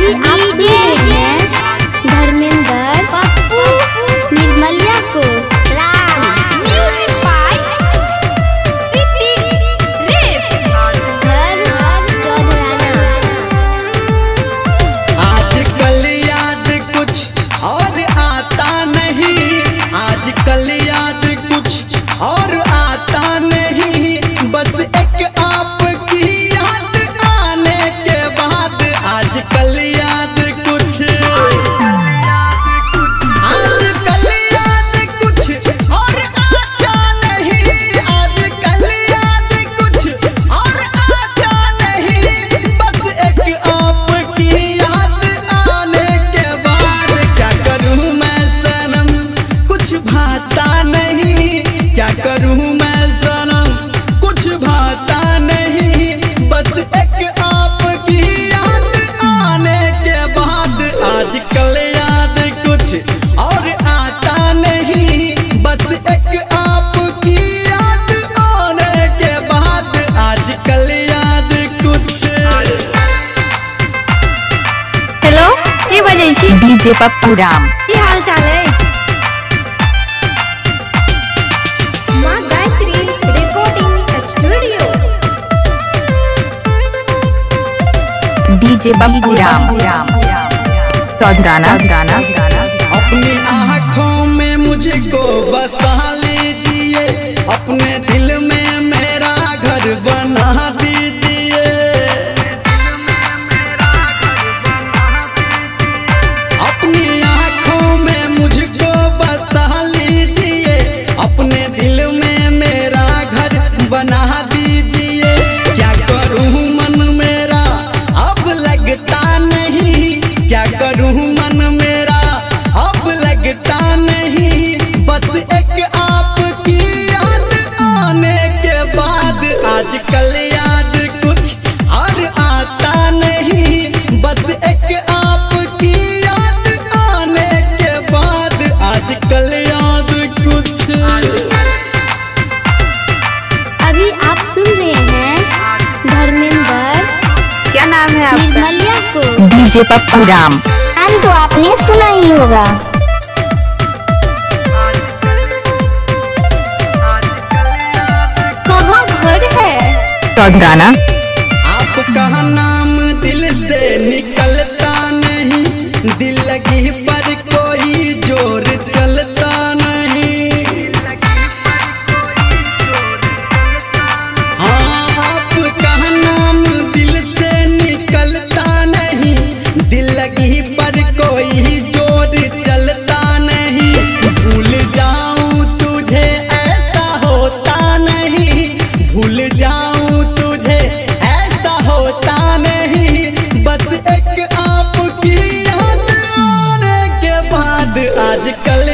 अभी आप सुन रहे हैं धर्मेंद्र पप्पू निर्मलिया को। म्यूजिक बाय आजकल याद कुछ और आता नहीं, आजकल याद कुछ और आता नहीं, बस एक आपकी याद आने के बाद आजकल याद कुछ, आजकल याद कुछ और आता नहीं, आजकल याद कुछ और आता नहीं, बस एक आपकी याद आने के बाद क्या करूं मैं सनम कुछ भाता नहीं, क्या करूं मैं सनम कुछ भाता नहीं, बस एक आपकी याद आने के बाद आजकल याद कुछ और आता नहीं, बस एक आपकी याद आने के बाद आजकल याद कुछ। हेलो के बजै छी? डीजे पप्पू राम। की हाल चाल है? माँ Gayatri recording studio. DJ Pappu Ram Chaudharana. अपनी आँखों में मुझको बसा लीजिए, अपने दिल में मेरा घर बना दीजिए, अपनी आँखों में मुझको बसा लीजिए, अपने दिल में मेरा घर बना दीजिए, क्या करूँ मन मेरा अब लगता नहीं, क्या करूँ मन मेरा अब लगता नहीं, बस एक आपकी याद आने के बाद आजकल याद कुछ और आता नहीं, बस एक आपकी याद आने के बाद आजकल याद कुछ। अभी आप सुन रहे हैं धर्मेंद्र क्या नाम है आपका? निर्मलिया को। डीजे पप्पू राम। नाम तो आपने सुना ही होगा। कहाँ घर है? चौधराना। आपका नाम दिल से निकलता नहीं, दिल लगी पर कोई जोर चलता नहीं, हाँ आपका नाम दिल से निकलता नहीं, दिल लगी पर कोई जोर चलता नहीं, भूल जाऊं तुझे ऐसा होता नहीं, भूल जाऊं तुझे ऐसा होता नहीं, बस एक आपकी याद आने के बाद आजकल